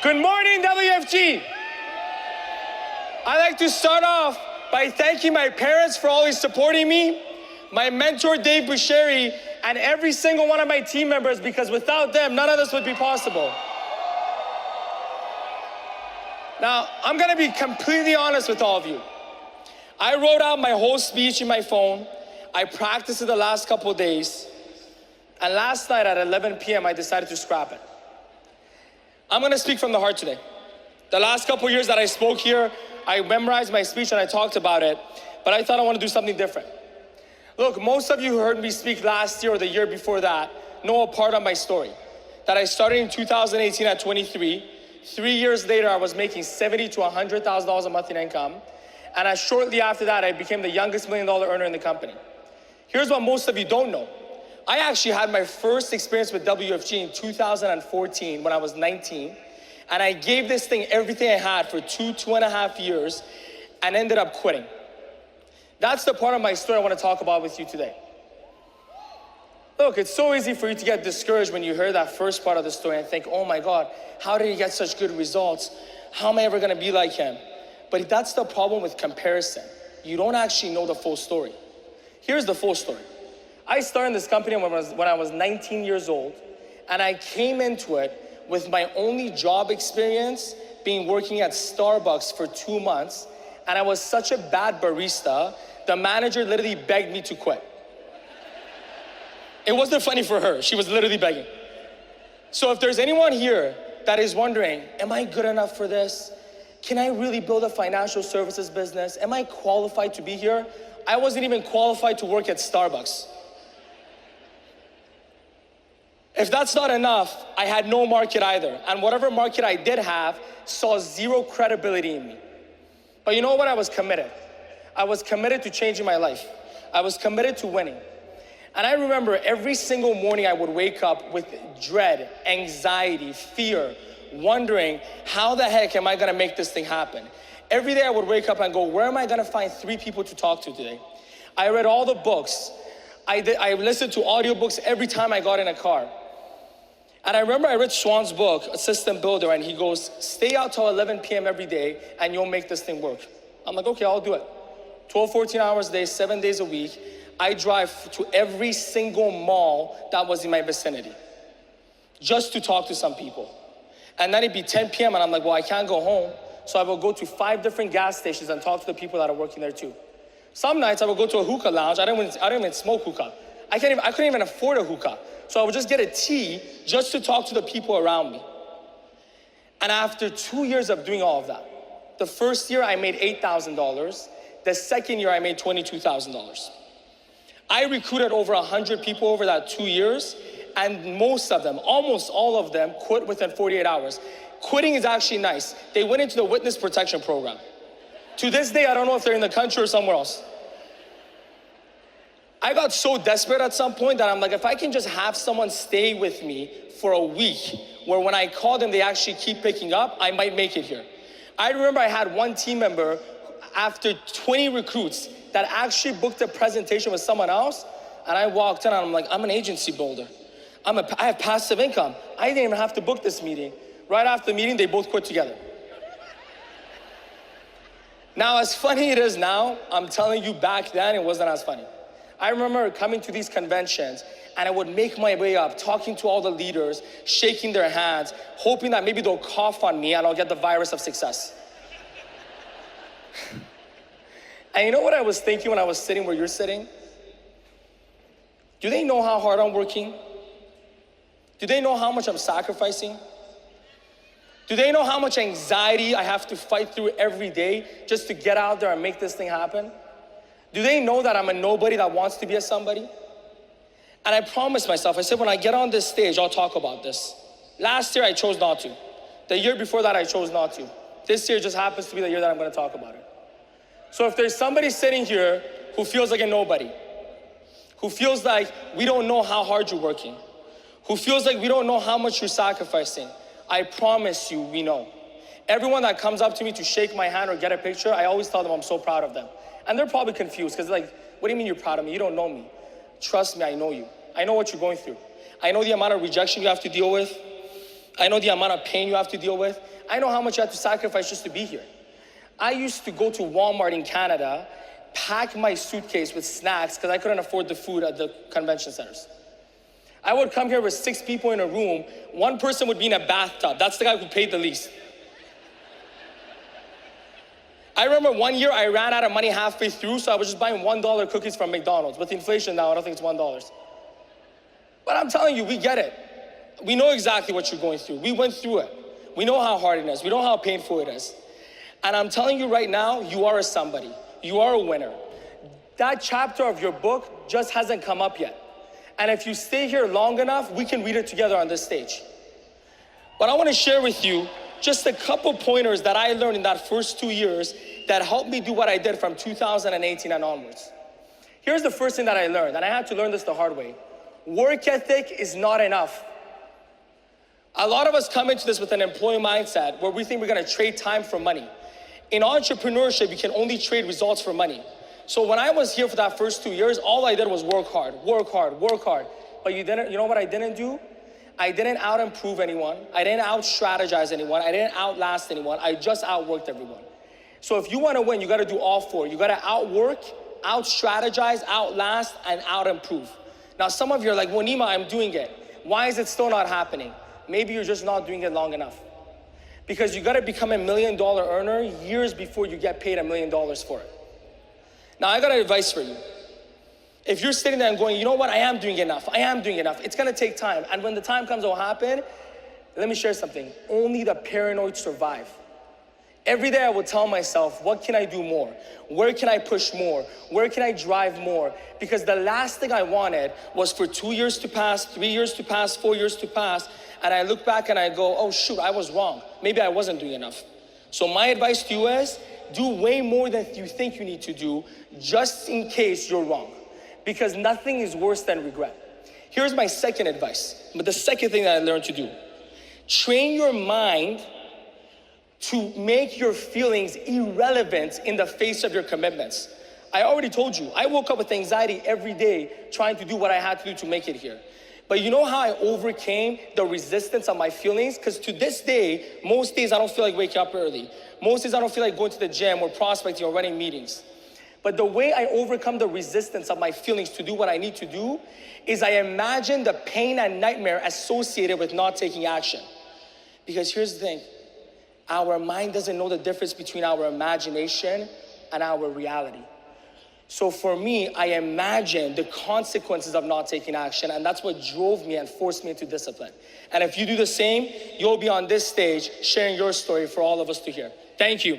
Good morning, WFG. I'd like to start off by thanking my parents for always supporting me, my mentor, Dave Busheri, and every single one of my team members, because without them, none of this would be possible. Now, I'm gonna be completely honest with all of you. I wrote out my whole speech in my phone. I practiced it the last couple of days. And last night at 11 p.m., I decided to scrap it. I'm gonna speak from the heart today. The last couple of years that I spoke here, I memorized my speech and I talked about it, but I thought I want to do something different. Look, most of you who heard me speak last year or the year before that know a part of my story. That I started in 2018 at 23. 3 years later, I was making $70,000 to $100,000 a month in income. And shortly after that, I became the youngest $1 million earner in the company. Here's what most of you don't know. I actually had my first experience with WFG in 2014 when I was 19. And I gave this thing everything I had for 2.5 years and ended up quitting. That's the part of my story I want to talk about with you today. Look, it's so easy for you to get discouraged when you hear that first part of the story and think, oh my God, how did he get such good results? How am I ever gonna be like him? But that's the problem with comparison. You don't actually know the full story. Here's the full story. I started this company when I was 19 years old, and I came into it with my only job experience being working at Starbucks for 2 months, and I was such a bad barista, the manager literally begged me to quit. It wasn't funny for her, she was literally begging. So if there's anyone here that is wondering, am I good enough for this? Can I really build a financial services business? Am I qualified to be here? I wasn't even qualified to work at Starbucks. If that's not enough, I had no market either. And whatever market I did have saw zero credibility in me. But you know what? I was committed. I was committed to changing my life. I was committed to winning. And I remember every single morning I would wake up with dread, anxiety, fear, wondering how the heck am I gonna make this thing happen? Every day I would wake up and go, where am I gonna find 3 people to talk to today? I read all the books. I listened to audiobooks every time I got in a car. And I remember I read Schwann's book, A System Builder, and he goes, stay out till 11 p.m. every day and you'll make this thing work. I'm like, okay, I'll do it. 12, 14 hours a day, 7 days a week. I drive to every single mall that was in my vicinity just to talk to some people. And then it'd be 10 p.m. and I'm like, well, I can't go home. So I will go to 5 different gas stations and talk to the people that are working there too. Some nights I would go to a hookah lounge. I don't even smoke hookah. I couldn't even afford a hookah. So I would just get a tea just to talk to the people around me. And after 2 years of doing all of that, the first year I made $8,000. The second year I made $22,000. I recruited over 100 people over that 2 years, and most of them, almost all of them, quit within 48 hours. Quitting is actually nice. They went into the witness protection program. To this day, I don't know if they're in the country or somewhere else. I got so desperate at some point that I'm like, if I can just have someone stay with me for a week, where when I call them, they actually keep picking up, I might make it here. I remember I had one team member, after 20 recruits, that actually booked a presentation with someone else, and I walked in and I'm like, I'm an agency builder. I have passive income. I didn't even have to book this meeting. Right after the meeting, they both quit together. Now, as funny it is now, I'm telling you back then, it wasn't as funny. I remember coming to these conventions and I would make my way up, talking to all the leaders, shaking their hands, hoping that maybe they'll cough on me and I'll get the virus of success. And you know what I was thinking when I was sitting where you're sitting? Do they know how hard I'm working? Do they know how much I'm sacrificing? Do they know how much anxiety I have to fight through every day just to get out there and make this thing happen? Do they know that I'm a nobody that wants to be a somebody? And I promised myself, I said, when I get on this stage, I'll talk about this. Last year, I chose not to. The year before that, I chose not to. This year just happens to be the year that I'm gonna talk about it. So if there's somebody sitting here who feels like a nobody, who feels like we don't know how hard you're working, who feels like we don't know how much you're sacrificing, I promise you, we know. Everyone that comes up to me to shake my hand or get a picture, I always tell them I'm so proud of them. And they're probably confused because they're like, what do you mean you're proud of me? You don't know me. Trust me, I know you. I know what you're going through. I know the amount of rejection you have to deal with. I know the amount of pain you have to deal with. I know how much you have to sacrifice just to be here. I used to go to Walmart in Canada, pack my suitcase with snacks because I couldn't afford the food at the convention centers. I would come here with 6 people in a room. One person would be in a bathtub. That's the guy who paid the least. I remember one year I ran out of money halfway through, so I was just buying $1 cookies from McDonald's. With inflation now, I don't think it's $1. But I'm telling you, we get it. We know exactly what you're going through. We went through it. We know how hard it is. We know how painful it is. And I'm telling you right now, you are a somebody. You are a winner. That chapter of your book just hasn't come up yet. And if you stay here long enough, we can read it together on this stage. But I want to share with you just a couple pointers that I learned in that first 2 years that helped me do what I did from 2018 and onwards. Here's the first thing that I learned, and I had to learn this the hard way. Work ethic is not enough. A lot of us come into this with an employee mindset where we think we're gonna trade time for money. In entrepreneurship, you can only trade results for money. So when I was here for that first 2 years, all I did was work hard, work hard, work hard. But you know what I didn't do? I didn't out-improve anyone. I didn't out-strategize anyone. I didn't outlast anyone. I just outworked everyone. So if you wanna win, you gotta do all four. You gotta outwork, out-strategize, outlast, and out-improve. Now some of you are like, well, Nima, I'm doing it. Why is it still not happening? Maybe you're just not doing it long enough. Because you gotta become $1 million earner years before you get paid $1 million for it. Now I got advice for you. If you're sitting there and going, you know what, I am doing enough, it's gonna take time. And when the time comes, it'll happen. Let me share something. Only the paranoid survive. Every day I will tell myself, what can I do more? Where can I push more? Where can I drive more? Because the last thing I wanted was for 2 years to pass, 3 years to pass, 4 years to pass, and I look back and I go, oh shoot, I was wrong. Maybe I wasn't doing enough. So my advice to you is, do way more than you think you need to do, just in case you're wrong. Because nothing is worse than regret. Here's my second advice, but the second thing that I learned to do. Train your mind to make your feelings irrelevant in the face of your commitments. I already told you, I woke up with anxiety every day trying to do what I had to do to make it here. But you know how I overcame the resistance of my feelings? Because to this day, most days I don't feel like waking up early. Most days I don't feel like going to the gym or prospecting or running meetings. But the way I overcome the resistance of my feelings to do what I need to do is I imagine the pain and nightmare associated with not taking action. Because here's the thing, our mind doesn't know the difference between our imagination and our reality. So for me, I imagine the consequences of not taking action, and that's what drove me and forced me into discipline. And if you do the same, you'll be on this stage sharing your story for all of us to hear. Thank you.